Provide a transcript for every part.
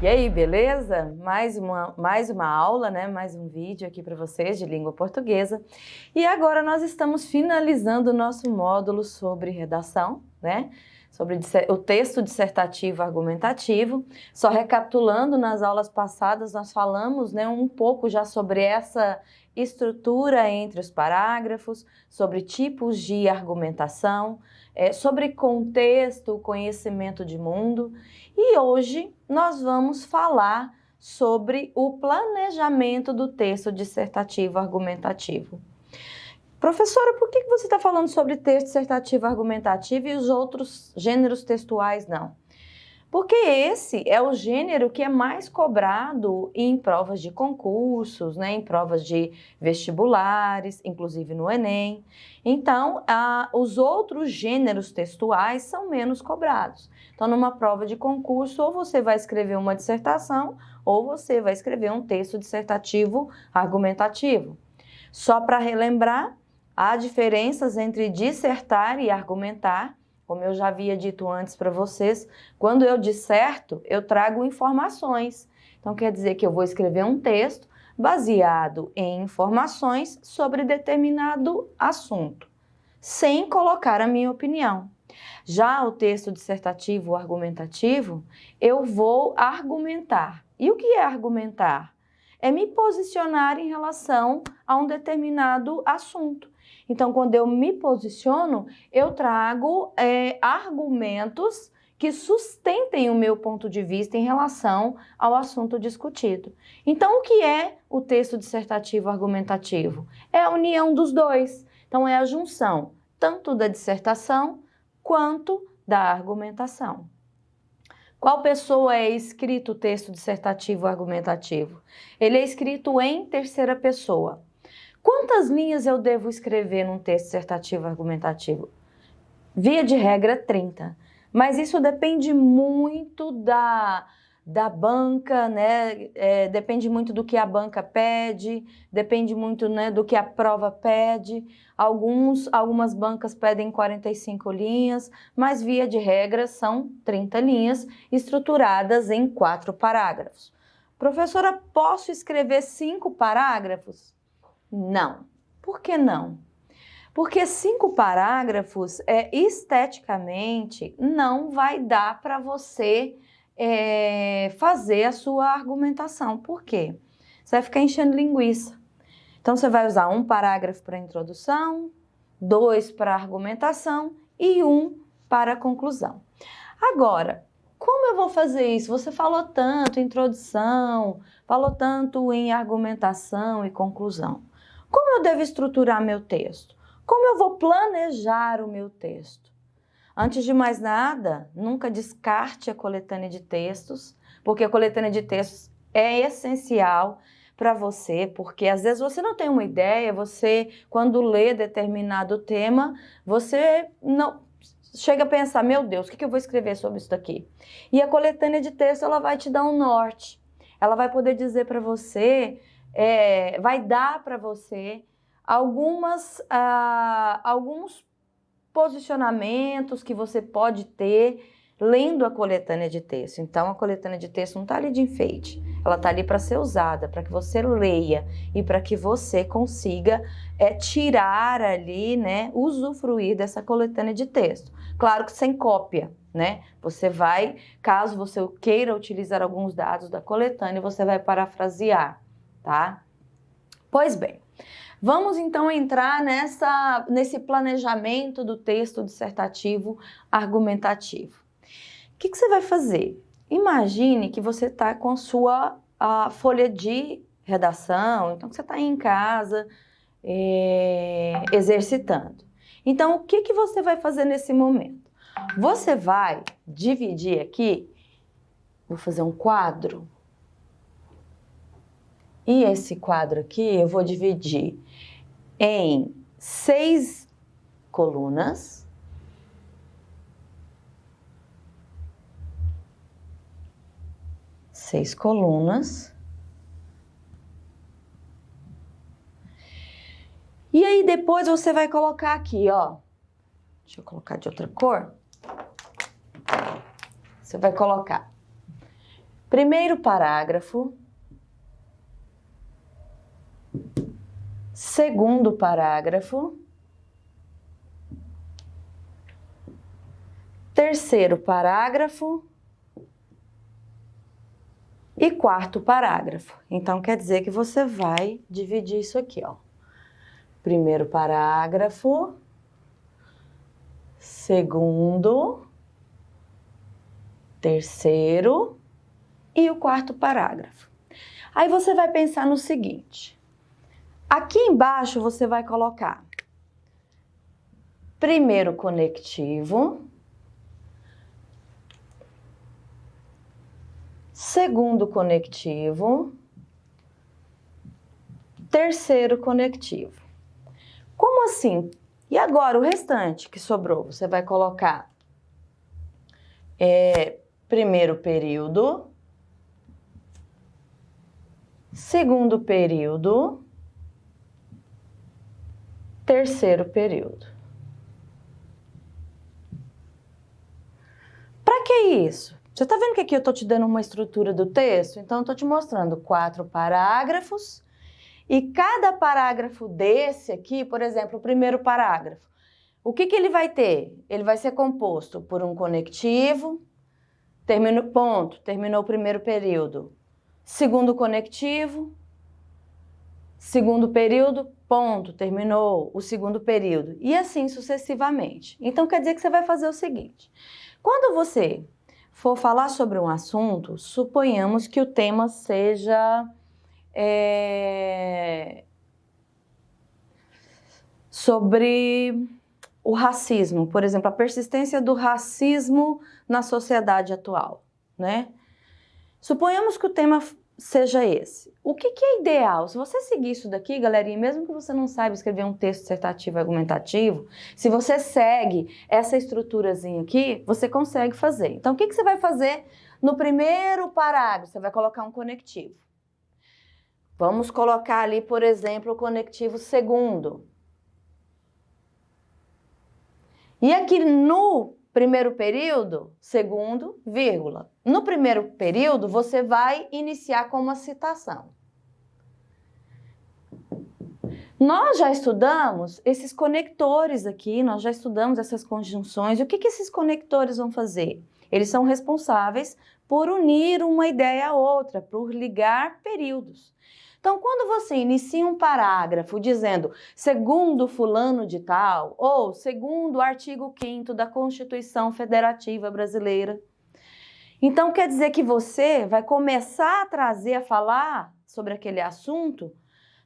E aí, beleza? Mais uma aula, né? Mais um vídeo aqui para vocês de língua portuguesa. E agora nós estamos finalizando o nosso módulo sobre redação, né? Sobre o texto dissertativo argumentativo. Só recapitulando, nas aulas passadas nós falamos, né, um pouco já sobre essa estrutura entre os parágrafos, sobre tipos de argumentação, sobre contexto, conhecimento de mundo. E hoje nós vamos falar sobre o planejamento do texto dissertativo argumentativo. Professora, por que você está falando sobre texto dissertativo argumentativo e os outros gêneros textuais não? Porque esse é o gênero que é mais cobrado em provas de concursos, né, em provas de vestibulares, inclusive no Enem. Então, os outros gêneros textuais são menos cobrados. Então, numa prova de concurso, ou você vai escrever uma dissertação, ou você vai escrever um texto dissertativo argumentativo. Só para relembrar, há diferenças entre dissertar e argumentar. Como eu já havia dito antes para vocês, quando eu disserto, eu trago informações. Então, quer dizer que eu vou escrever um texto baseado em informações sobre determinado assunto, sem colocar a minha opinião. Já o texto dissertativo argumentativo, eu vou argumentar. E o que é argumentar? É me posicionar em relação a um determinado assunto. Então, quando eu me posiciono, eu trago argumentos que sustentem o meu ponto de vista em relação ao assunto discutido. Então, o que é o texto dissertativo argumentativo? É a união dos dois. Então, é a junção tanto da dissertação quanto da argumentação. Qual pessoa é escrito o texto dissertativo argumentativo? Ele é escrito em terceira pessoa. Quantas linhas eu devo escrever num texto dissertativo argumentativo? Via de regra, 30. Mas isso depende muito da banca, né? Depende muito do que a banca pede, depende muito, né, do que a prova pede. Algumas bancas pedem 45 linhas, mas via de regra são 30 linhas estruturadas em 4 parágrafos. Professora, posso escrever 5 parágrafos? Não. Por que não? Porque 5 parágrafos, esteticamente, não vai dar para você fazer a sua argumentação. Por quê? Você vai ficar enchendo linguiça. Então, você vai usar um parágrafo para introdução, 2 para argumentação e 1 para a conclusão. Agora, como eu vou fazer isso? Você falou tanto em introdução, falou tanto em argumentação e conclusão. Como eu devo estruturar meu texto? Como eu vou planejar o meu texto? Antes de mais nada, nunca descarte a coletânea de textos, porque a coletânea de textos é essencial para você, porque às vezes você não tem uma ideia, você, quando lê determinado tema, você não chega a pensar, meu Deus, o que eu vou escrever sobre isso daqui? E a coletânea de texto, ela vai te dar um norte, ela vai poder dizer para você, vai dar para você alguns posicionamentos que você pode ter lendo a coletânea de texto. Então, a coletânea de texto não está ali de enfeite, ela está ali para ser usada, para que você leia e para que você consiga tirar ali, né, usufruir dessa coletânea de texto. Claro que sem cópia, né? Você vai, caso você queira utilizar alguns dados da coletânea, você vai parafrasear, tá? Pois bem, vamos então entrar nesse planejamento do texto dissertativo argumentativo. O que você vai fazer? Imagine que você está com a folha de redação, então você está em casa exercitando. Então, o que você vai fazer nesse momento? Você vai dividir aqui, vou fazer um quadro. E esse quadro aqui eu vou dividir em 6 colunas. Seis colunas. E aí depois você vai colocar aqui, ó. Deixa eu colocar de outra cor. Você vai colocar Primeiro parágrafo. Segundo parágrafo. Terceiro parágrafo. E quarto parágrafo. Então, quer dizer que você vai dividir isso aqui, ó. Primeiro parágrafo, segundo, terceiro e o quarto parágrafo. Aí você vai pensar no seguinte. Aqui embaixo você vai colocar primeiro conectivo, segundo conectivo, terceiro conectivo. Como assim? E agora o restante que sobrou? Você vai colocar primeiro período, segundo período, terceiro período. Para que isso? Você está vendo que aqui eu estou te dando uma estrutura do texto? Então, eu estou te mostrando 4 parágrafos e cada parágrafo desse aqui, por exemplo, o primeiro parágrafo, o que ele vai ter? Ele vai ser composto por um conectivo, terminou o primeiro período, segundo conectivo, segundo período, ponto, terminou o segundo período, e assim sucessivamente. Então, quer dizer que você vai fazer o seguinte, quando você for falar sobre um assunto, suponhamos que o tema seja sobre o racismo, por exemplo, a persistência do racismo na sociedade atual, né? Suponhamos que o tema seja esse. O que é ideal? Se você seguir isso daqui, galerinha, mesmo que você não saiba escrever um texto dissertativo argumentativo, se você segue essa estruturazinha aqui, você consegue fazer. Então, o que você vai fazer no primeiro parágrafo? Você vai colocar um conectivo. Vamos colocar ali, por exemplo, o conectivo segundo. E aqui no primeiro período, segundo, vírgula. No primeiro período, você vai iniciar com uma citação. Nós já estudamos esses conectores aqui, nós já estudamos essas conjunções. E o que esses conectores vão fazer? Eles são responsáveis por unir uma ideia a outra, por ligar períodos. Então, quando você inicia um parágrafo dizendo segundo fulano de tal, ou segundo o artigo 5º da Constituição Federativa Brasileira, então quer dizer que você vai começar a trazer, a falar sobre aquele assunto,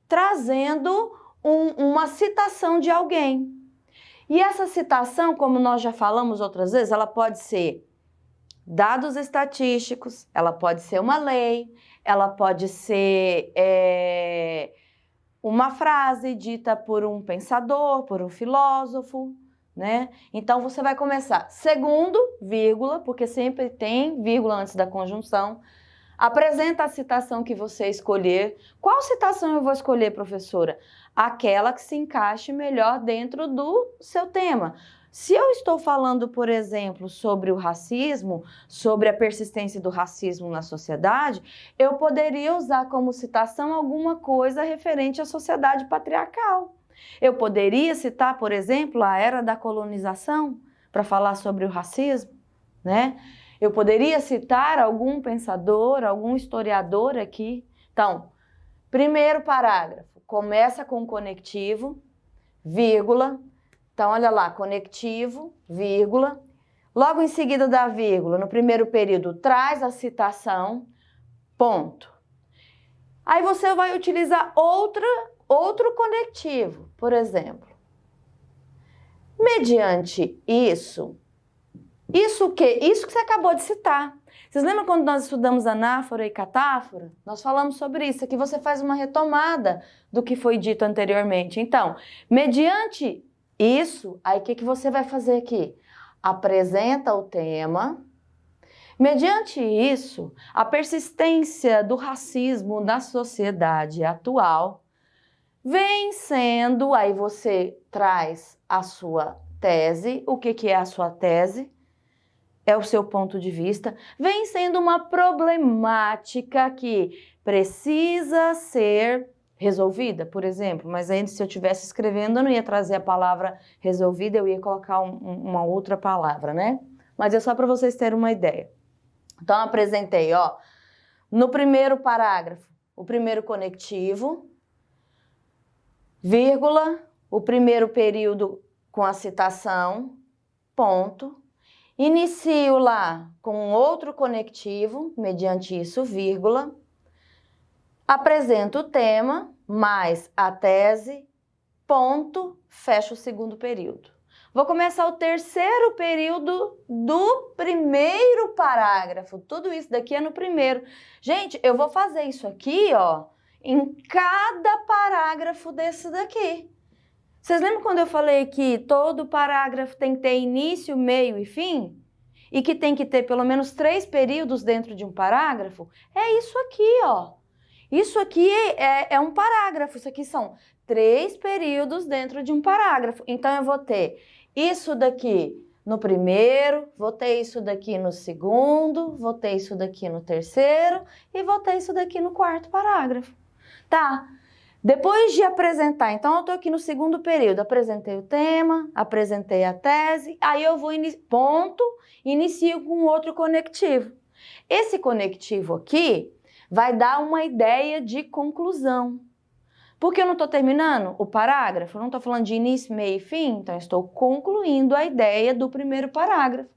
trazendo uma citação de alguém. E essa citação, como nós já falamos outras vezes, ela pode ser dados estatísticos, ela pode ser uma lei, ela pode ser uma frase dita por um pensador, por um filósofo, né? Então, você vai começar segundo, vírgula, porque sempre tem vírgula antes da conjunção. Apresenta a citação que você escolher. Qual citação eu vou escolher, professora? Aquela que se encaixe melhor dentro do seu tema. Se eu estou falando, por exemplo, sobre o racismo, sobre a persistência do racismo na sociedade, eu poderia usar como citação alguma coisa referente à sociedade patriarcal. Eu poderia citar, por exemplo, a era da colonização para falar sobre o racismo, né? Eu poderia citar algum pensador, algum historiador aqui. Então, primeiro parágrafo, começa com conectivo, vírgula. Então, olha lá, conectivo, vírgula. Logo em seguida da vírgula, no primeiro período, traz a citação, ponto. Aí você vai utilizar outro conectivo, por exemplo. Mediante isso o quê? Isso que você acabou de citar. Vocês lembram quando nós estudamos anáfora e catáfora? Nós falamos sobre isso. Aqui você faz uma retomada do que foi dito anteriormente. Então, mediante isso, aí o que você vai fazer aqui? Apresenta o tema. Mediante isso, a persistência do racismo na sociedade atual vem sendo, aí você traz a sua tese. O que é a sua tese? é o seu ponto de vista, vem sendo uma problemática que precisa ser resolvida, por exemplo, mas aí se eu estivesse escrevendo eu não ia trazer a palavra resolvida, eu ia colocar uma outra palavra, né? Mas é só para vocês terem uma ideia. Então, eu apresentei, ó, no primeiro parágrafo, o primeiro conectivo, vírgula, o primeiro período com a citação, ponto. Inicio lá com outro conectivo, mediante isso, vírgula. Apresento o tema, mais a tese, ponto, fecho o segundo período. Vou começar o terceiro período do primeiro parágrafo. Tudo isso daqui é no primeiro. Gente, eu vou fazer isso aqui, ó, em cada parágrafo desse daqui. Vocês lembram quando eu falei que todo parágrafo tem que ter início, meio e fim? E que tem que ter pelo menos 3 períodos dentro de um parágrafo? É isso aqui, ó. Isso aqui é um parágrafo, isso aqui são 3 períodos dentro de um parágrafo. Então, eu vou ter isso daqui no primeiro, vou ter isso daqui no segundo, vou ter isso daqui no terceiro e vou ter isso daqui no quarto parágrafo. Tá? Depois de apresentar, então eu tô aqui no segundo período, apresentei o tema, apresentei a tese, aí eu vou, inicio com outro conectivo. Esse conectivo aqui vai dar uma ideia de conclusão. Porque eu não estou terminando o parágrafo, eu não estou falando de início, meio e fim, então eu estou concluindo a ideia do primeiro parágrafo.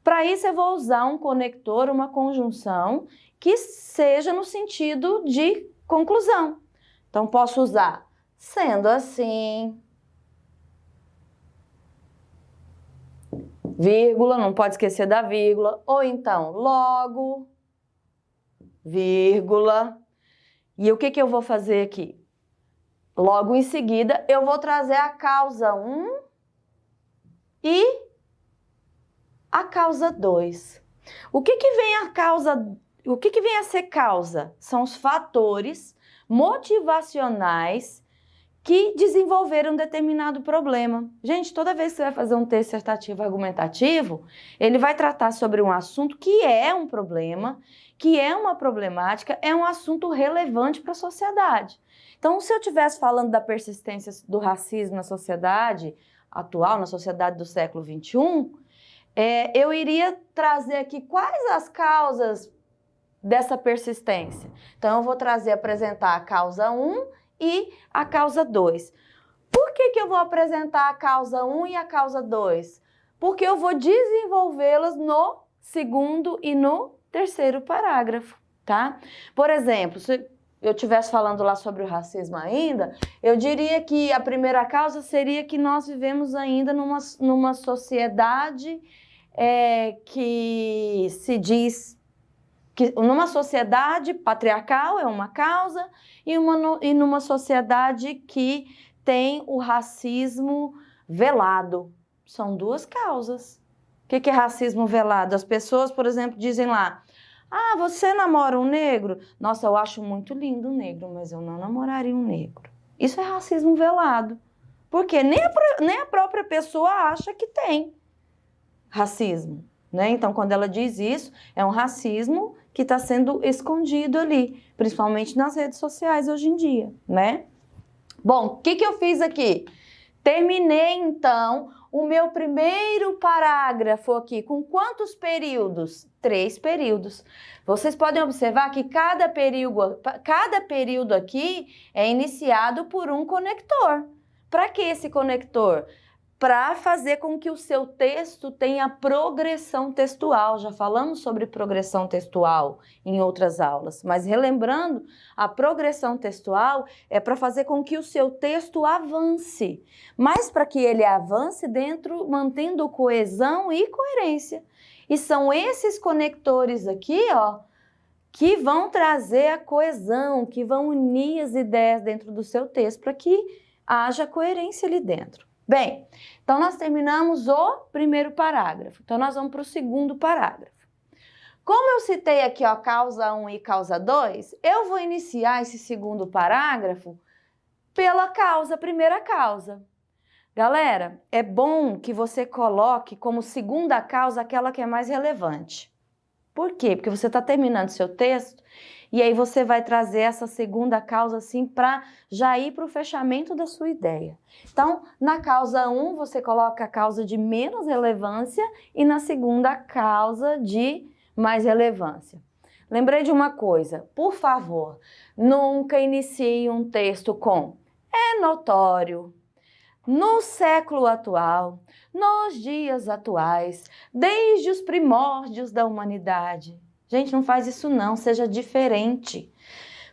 Para isso eu vou usar um conector, uma conjunção, que seja no sentido de conclusão. Então posso usar sendo assim, vírgula, não pode esquecer da vírgula, ou então logo, vírgula. E o que eu vou fazer aqui? Logo em seguida, eu vou trazer a causa 1 e a causa 2. O que vem a ser causa? São os fatores motivacionais que desenvolveram um determinado problema. Gente, toda vez que você vai fazer um texto dissertativo argumentativo, ele vai tratar sobre um assunto que é um problema, que é uma problemática, é um assunto relevante para a sociedade. Então, se eu estivesse falando da persistência do racismo na sociedade atual, na sociedade do século XXI, eu iria trazer aqui quais as causas dessa persistência. Então, eu vou apresentar a causa 1 e a causa 2. Por que eu vou apresentar a causa 1 e a causa 2? Porque eu vou desenvolvê-las no segundo e no terceiro parágrafo, tá? Por exemplo, se eu estivesse falando lá sobre o racismo ainda, eu diria que a primeira causa seria que nós vivemos ainda numa sociedade que se diz que numa sociedade patriarcal é uma causa e numa sociedade que tem o racismo velado. São 2 causas. O que é racismo velado? As pessoas, por exemplo, dizem lá: ah, você namora um negro? Nossa, eu acho muito lindo um negro, mas eu não namoraria um negro. Isso é racismo velado. Porque nem a própria pessoa acha que tem racismo, né? Então, quando ela diz isso, é um racismo que está sendo escondido ali, principalmente nas redes sociais hoje em dia, né? Bom, o que eu fiz aqui? Terminei, então, o meu primeiro parágrafo aqui. Com quantos períodos? 3 períodos. Vocês podem observar que cada período aqui é iniciado por um conector. Para que esse conector? Para fazer com que o seu texto tenha progressão textual. Já falamos sobre progressão textual em outras aulas, mas relembrando, a progressão textual é para fazer com que o seu texto avance, mas para que ele avance mantendo coesão e coerência. E são esses conectores aqui, ó, que vão trazer a coesão, que vão unir as ideias dentro do seu texto para que haja coerência ali dentro. Bem, então nós terminamos o primeiro parágrafo. Então nós vamos para o segundo parágrafo. Como eu citei aqui, ó, causa 1 e causa 2, eu vou iniciar esse segundo parágrafo pela primeira causa. Galera, é bom que você coloque como segunda causa aquela que é mais relevante. Por quê? Porque você está terminando seu texto e aí você vai trazer essa segunda causa assim para já ir para o fechamento da sua ideia. Então, na causa 1, você coloca a causa de menos relevância e na segunda a causa de mais relevância. Lembrei de uma coisa, por favor, nunca inicie um texto com "é notório", "no século atual", "nos dias atuais", "desde os primórdios da humanidade". Gente, não faz isso não, seja diferente.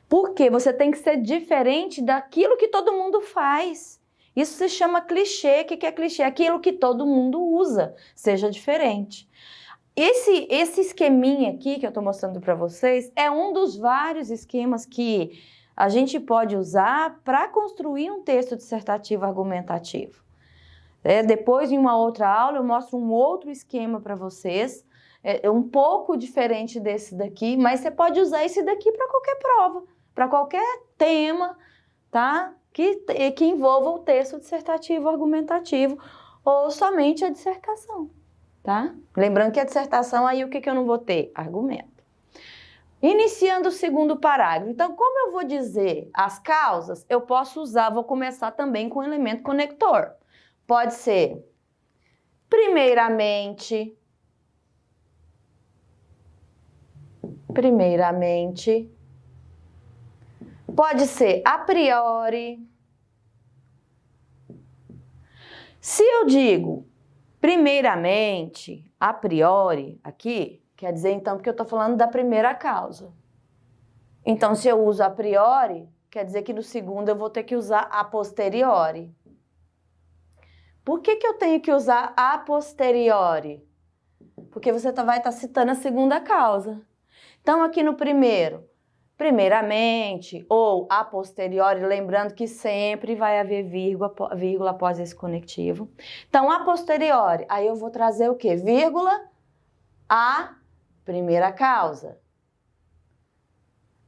Porque você tem que ser diferente daquilo que todo mundo faz. Isso se chama clichê. O que é clichê? Aquilo que todo mundo usa. Seja diferente. Esse esqueminha aqui que eu estou mostrando para vocês é um dos vários esquemas que a gente pode usar para construir um texto dissertativo argumentativo. Depois, em uma outra aula, eu mostro um outro esquema para vocês, um pouco diferente desse daqui, mas você pode usar esse daqui para qualquer prova, para qualquer tema, tá? Que envolva o texto dissertativo argumentativo ou somente a dissertação. Tá? Lembrando que a dissertação, aí o que eu não vou ter? Argumento. Iniciando o segundo parágrafo. Então, como eu vou dizer as causas, eu posso usar, vou começar também com o elemento conector. Pode ser, primeiramente, pode ser a priori. Se eu digo primeiramente, a priori, aqui, quer dizer então porque eu estou falando da primeira causa. Então, se eu uso a priori, quer dizer que no segundo eu vou ter que usar a posteriori. Por que eu tenho que usar a posteriori? Porque você vai estar citando a segunda causa. Então, aqui no primeiro, primeiramente ou a posteriori, lembrando que sempre vai haver vírgula após esse conectivo. Então, a posteriori, aí eu vou trazer o quê? Vírgula, a primeira causa.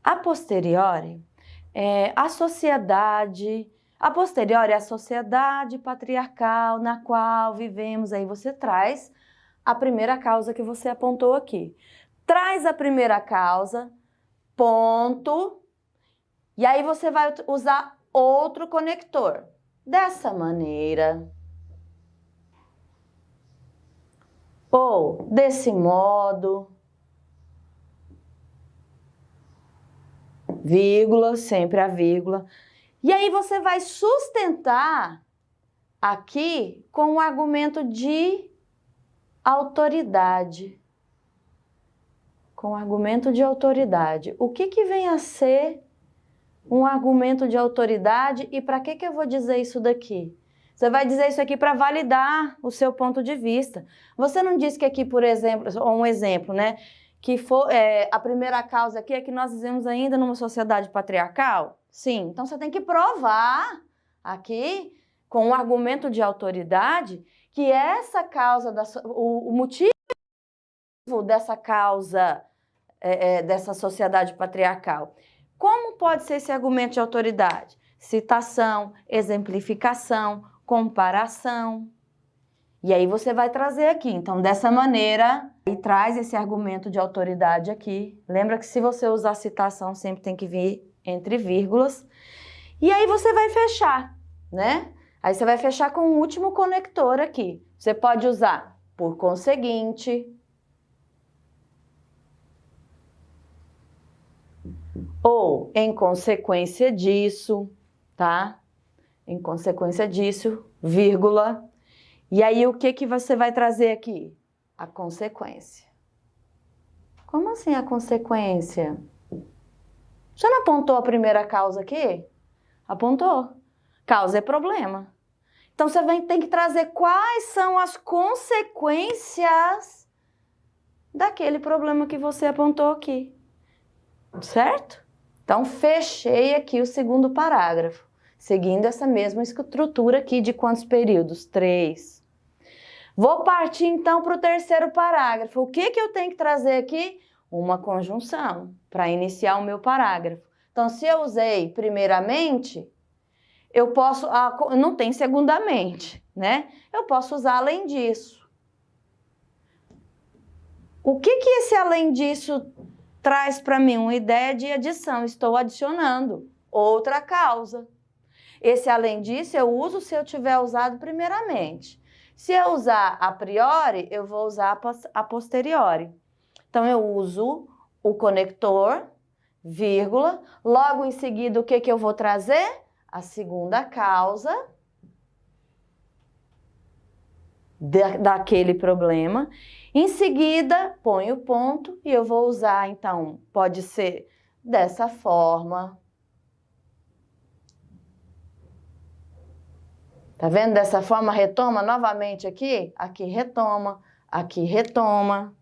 A posteriori é a sociedade, a posteriori é a sociedade patriarcal na qual vivemos. Aí você traz a primeira causa que você apontou aqui. Traz a primeira causa, ponto, e aí você vai usar outro conector. Dessa maneira, ou desse modo, vírgula, sempre a vírgula. E aí você vai sustentar aqui com o argumento de autoridade. Com o argumento de autoridade. O que vem a ser um argumento de autoridade e para que eu vou dizer isso daqui? Você vai dizer isso aqui para validar o seu ponto de vista. Você não disse que aqui, por exemplo, um exemplo, né? Que a primeira causa aqui é que nós vivemos ainda numa sociedade patriarcal? Sim, então você tem que provar aqui, com o argumento de autoridade, que essa causa, o motivo dessa causa, dessa sociedade patriarcal. Como pode ser esse argumento de autoridade? Citação, exemplificação, comparação. E aí você vai trazer aqui. Então, dessa maneira, e traz esse argumento de autoridade aqui. Lembra que se você usar citação, sempre tem que vir entre vírgulas. E aí você vai fechar, né? Aí você vai fechar com o último conector aqui. Você pode usar por conseguinte, ou em consequência disso, tá? Em consequência disso, vírgula. E aí o que você vai trazer aqui? A consequência. Como assim a consequência? Você não apontou a primeira causa aqui? Apontou. Causa é problema. Então você tem que trazer quais são as consequências daquele problema que você apontou aqui. Certo? Então, fechei aqui o segundo parágrafo, seguindo essa mesma estrutura aqui de quantos períodos? 3. Vou partir, então, para o terceiro parágrafo. O que eu tenho que trazer aqui? Uma conjunção, para iniciar o meu parágrafo. Então, se eu usei primeiramente, eu posso... não tem segundamente, né? Eu posso usar além disso. O que esse além disso traz para mim? Uma ideia de adição. Estou adicionando outra causa. Esse além disso eu uso se eu tiver usado primeiramente. Se eu usar a priori, eu vou usar a posteriori. Então, eu uso o conector, vírgula, logo em seguida, o que eu vou trazer? A segunda causa daquele problema. Em seguida, ponho o ponto e eu vou usar, então, pode ser dessa forma. Tá vendo? Dessa forma, retoma novamente aqui. Aqui retoma, aqui retoma.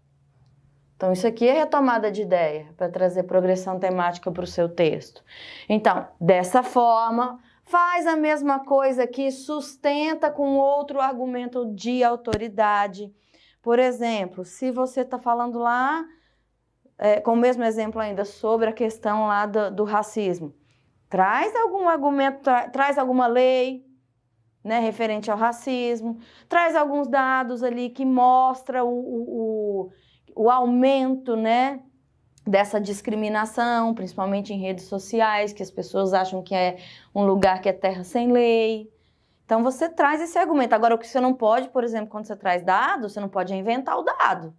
Então, isso aqui é retomada de ideia, para trazer progressão temática para o seu texto. Então, dessa forma, faz a mesma coisa aqui, sustenta com outro argumento de autoridade. Por exemplo, se você está falando lá, com o mesmo exemplo ainda, sobre a questão lá do racismo, traz algum argumento, traz alguma lei, né, referente ao racismo, traz alguns dados ali que mostra o aumento, né, dessa discriminação, principalmente em redes sociais, que as pessoas acham que é um lugar que é terra sem lei. Então, você traz esse argumento. Agora, o que você não pode, por exemplo, quando você traz dados, você não pode inventar o dado.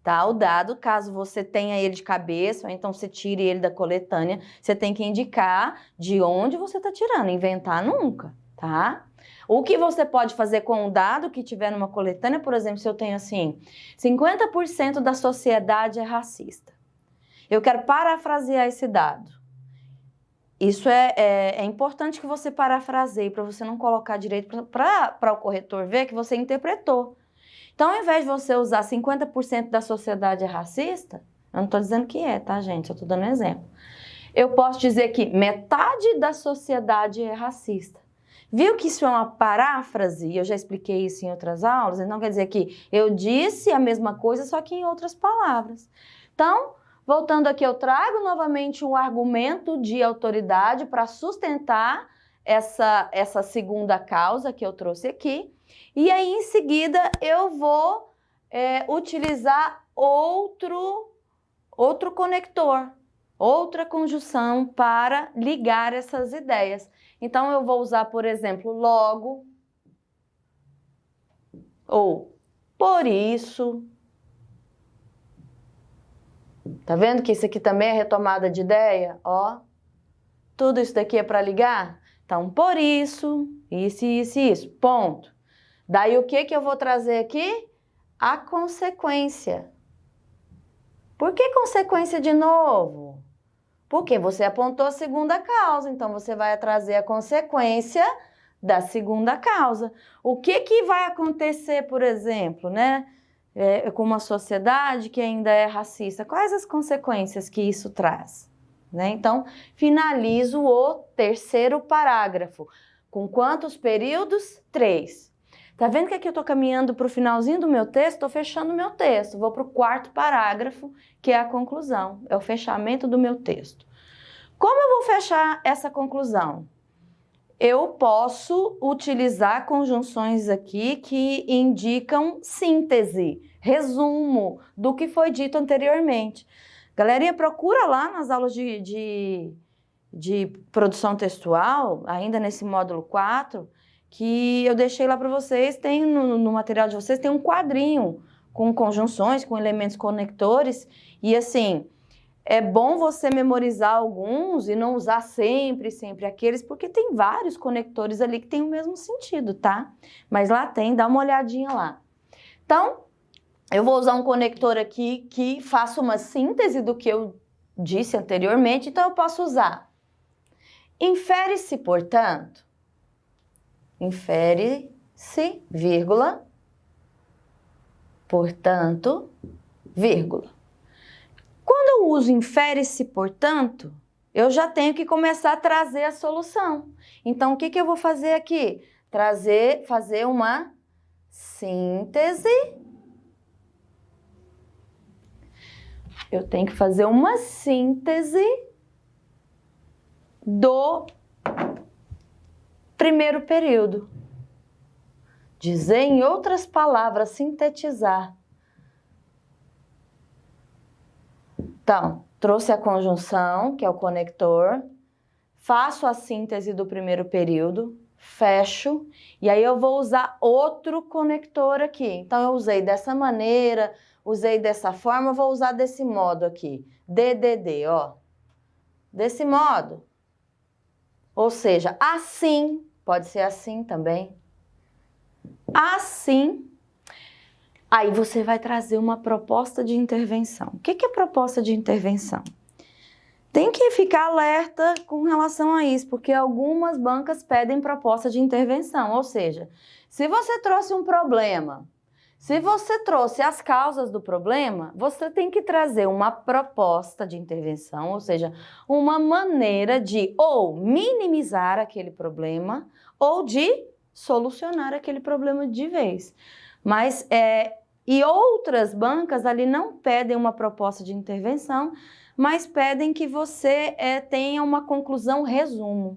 Tá? O dado, caso você tenha ele de cabeça, ou então você tire ele da coletânea, você tem que indicar de onde você está tirando, inventar nunca, tá? O que você pode fazer com o dado que tiver numa coletânea, por exemplo, se eu tenho assim, 50% da sociedade é racista. Eu quero parafrasear esse dado. Isso é importante que você parafraseie, para você não colocar direito, para o corretor ver que você interpretou. Então, ao invés de você usar 50% da sociedade é racista, eu não estou dizendo que é, tá, gente? Eu estou dando um exemplo. Eu posso dizer que metade da sociedade é racista. Viu que isso é uma paráfrase? Eu já expliquei isso em outras aulas, então quer dizer que eu disse a mesma coisa, só que em outras palavras. Então, voltando aqui, eu trago novamente um argumento de autoridade para sustentar essa segunda causa que eu trouxe aqui. E aí, em seguida, eu vou utilizar outro conector, outra conjunção para ligar essas ideias. Então, eu vou usar, por exemplo, logo, ou por isso. Tá vendo que isso aqui também é retomada de ideia? Ó, tudo isso daqui é para ligar? Então, por isso, isso, ponto. Daí, o que eu vou trazer aqui? A consequência. Por que consequência de novo? Porque você apontou a segunda causa, então você vai trazer a consequência da segunda causa. O que vai acontecer, por exemplo, né, com uma sociedade que ainda é racista? Quais as consequências que isso traz? Né? Então, finalizo o terceiro parágrafo. Com quantos períodos? 3. Tá vendo que aqui eu estou caminhando para o finalzinho do meu texto? Estou fechando o meu texto. Vou para o quarto parágrafo, que é a conclusão. É o fechamento do meu texto. Como eu vou fechar essa conclusão? Eu posso utilizar conjunções aqui que indicam síntese, resumo do que foi dito anteriormente. Galerinha, procura lá nas aulas de produção textual, ainda nesse módulo 4, que eu deixei lá para vocês, tem no material de vocês, tem um quadrinho com conjunções, com elementos conectores, e assim, é bom você memorizar alguns e não usar sempre aqueles, porque tem vários conectores ali que tem o mesmo sentido, tá? Mas lá tem, dá uma olhadinha lá. Então, eu vou usar um conector aqui que faça uma síntese do que eu disse anteriormente, então eu posso usar. Infere-se, portanto, infere-se, vírgula, portanto, vírgula. Quando eu uso infere-se, portanto, eu já tenho que começar a trazer a solução. Então, o que eu vou fazer aqui? Fazer uma síntese. Eu tenho que fazer uma síntese do primeiro período. Dizer em outras palavras, sintetizar. Então, trouxe a conjunção, que é o conector, faço a síntese do primeiro período, fecho, e aí eu vou usar outro conector aqui. Então, eu usei dessa maneira, usei dessa forma, eu vou usar desse modo aqui. DDD, ó. Desse modo. Ou seja, assim, pode ser assim também. Assim. Aí você vai trazer uma proposta de intervenção. O que é proposta de intervenção? Tem que ficar alerta com relação a isso, porque algumas bancas pedem proposta de intervenção. Ou seja, se você trouxe um problema, se você trouxe as causas do problema, você tem que trazer uma proposta de intervenção, ou seja, uma maneira de ou minimizar aquele problema ou de solucionar aquele problema de vez. Mas, e outras bancas ali não pedem uma proposta de intervenção, mas pedem que você tenha uma conclusão resumo.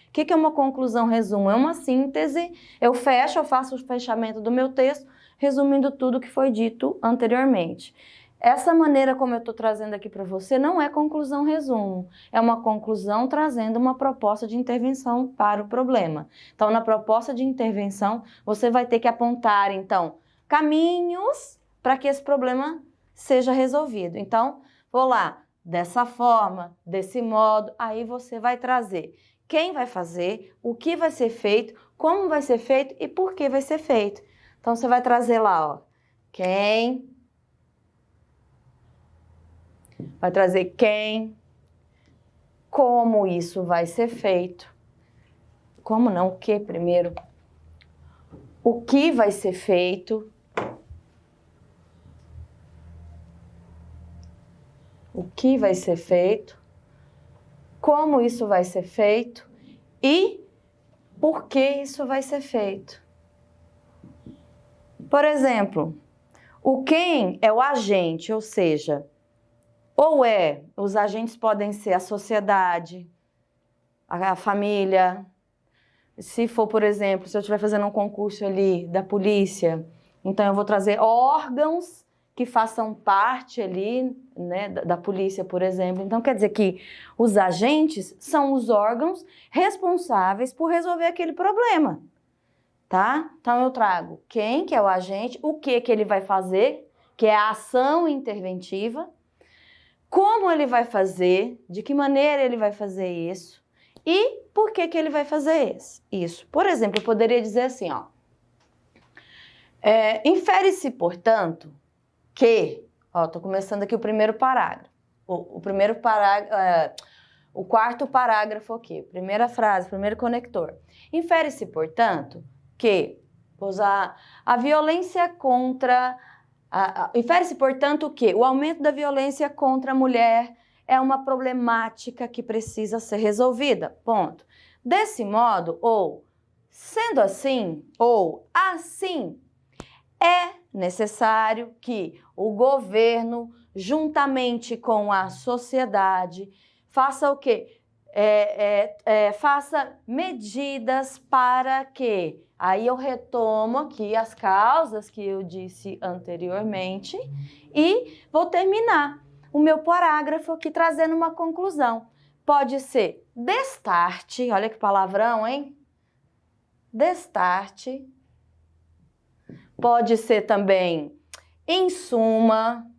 O que é uma conclusão resumo? É uma síntese, eu faço o fechamento do meu texto, resumindo tudo que foi dito anteriormente. Essa maneira como eu estou trazendo aqui para você não é conclusão resumo, é uma conclusão trazendo uma proposta de intervenção para o problema. Então, na proposta de intervenção, você vai ter que apontar, então, caminhos para que esse problema seja resolvido. Então, vou lá, dessa forma, desse modo, aí você vai trazer quem vai fazer, o que vai ser feito, como vai ser feito e por que vai ser feito. Então, você vai trazer lá, ó, quem, vai trazer quem, como isso vai ser feito, como não, o que primeiro, o que vai ser feito, o que vai ser feito, como isso vai ser feito e por que isso vai ser feito. Por exemplo, o quem é o agente, ou seja, os agentes podem ser a sociedade, a família. Se for, por exemplo, se eu estiver fazendo um concurso ali da polícia, então eu vou trazer órgãos que façam parte ali, né, da polícia, por exemplo. Então, quer dizer que os agentes são os órgãos responsáveis por resolver aquele problema, tá? Então, eu trago quem, que é o agente, o que ele vai fazer, que é a ação interventiva, como ele vai fazer, de que maneira ele vai fazer isso e por que ele vai fazer isso. Por exemplo, eu poderia dizer assim, ó, infere-se, portanto, que, ó, tô começando aqui o primeiro parágrafo, o quarto parágrafo aqui, primeira frase, primeiro conector. Infere-se, portanto, que, vou usar a violência contra... Infere-se, portanto, que o aumento da violência contra a mulher é uma problemática que precisa ser resolvida, ponto. Desse modo, ou sendo assim, ou assim, é necessário que o governo, juntamente com a sociedade, faça o quê? Faça medidas para que... Aí eu retomo aqui as causas que eu disse anteriormente e vou terminar o meu parágrafo aqui trazendo uma conclusão. Pode ser destarte, olha que palavrão, hein? Destarte. Pode ser também em suma.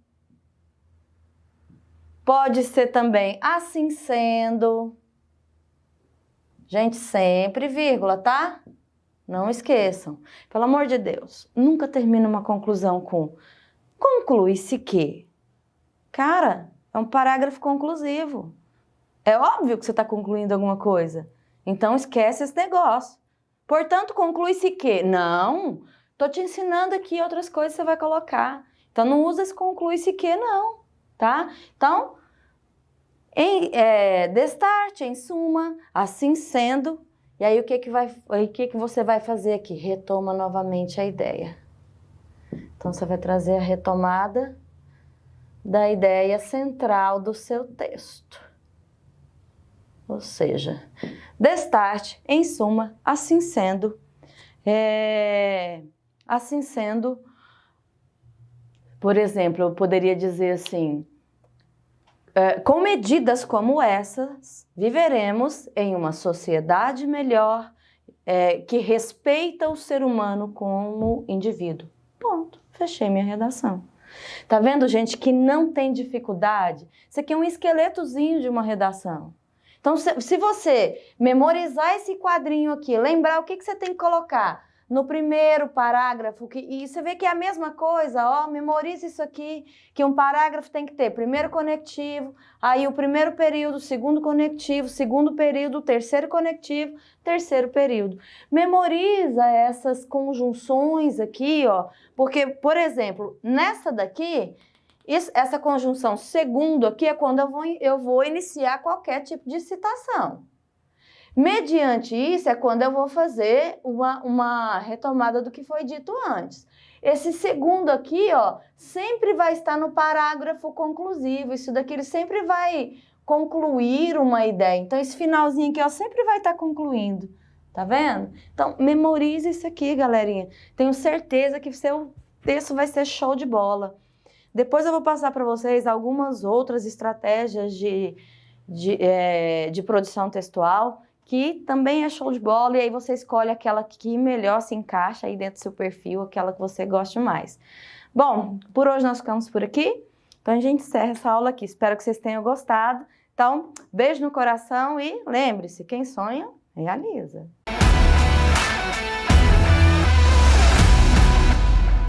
Pode ser também assim sendo. Gente, sempre vírgula, tá? Não esqueçam. Pelo amor de Deus, nunca termina uma conclusão com conclui-se que. Cara, é um parágrafo conclusivo. É óbvio que você está concluindo alguma coisa. Então, esquece esse negócio. Portanto, conclui-se que. Não, tô te ensinando aqui outras coisas que você vai colocar. Então, não usa esse conclui-se que, não, tá? Então, destarte, em suma, assim sendo. E aí, o que você vai fazer aqui? Retoma novamente a ideia. Então, você vai trazer a retomada da ideia central do seu texto. Ou seja, destarte, em suma, assim sendo, Assim sendo, por exemplo, eu poderia dizer assim, com medidas como essas, viveremos em uma sociedade melhor, que respeita o ser humano como indivíduo. Ponto. Fechei minha redação. Tá vendo, gente, que não tem dificuldade? Isso aqui é um esqueletozinho de uma redação. Então, se você memorizar esse quadrinho aqui, lembrar o que você tem que colocar no primeiro parágrafo, e você vê que é a mesma coisa, ó, memorize isso aqui, que um parágrafo tem que ter primeiro conectivo, aí o primeiro período, segundo conectivo, segundo período, terceiro conectivo, terceiro período. Memoriza essas conjunções aqui, ó, porque, por exemplo, nessa daqui, essa conjunção segundo aqui é quando eu vou iniciar qualquer tipo de citação. Mediante isso é quando eu vou fazer uma retomada do que foi dito antes. Esse segundo aqui, ó, sempre vai estar no parágrafo conclusivo. Isso daqui ele sempre vai concluir uma ideia. Então, esse finalzinho aqui, ó, sempre vai estar concluindo. Tá vendo? Então, memorize isso aqui, galerinha. Tenho certeza que seu texto vai ser show de bola. Depois eu vou passar para vocês algumas outras estratégias de produção textual, que também é show de bola, e aí você escolhe aquela que melhor se encaixa aí dentro do seu perfil, aquela que você goste mais. Bom, por hoje nós ficamos por aqui, então a gente encerra essa aula aqui. Espero que vocês tenham gostado. Então, beijo no coração e lembre-se, quem sonha, realiza.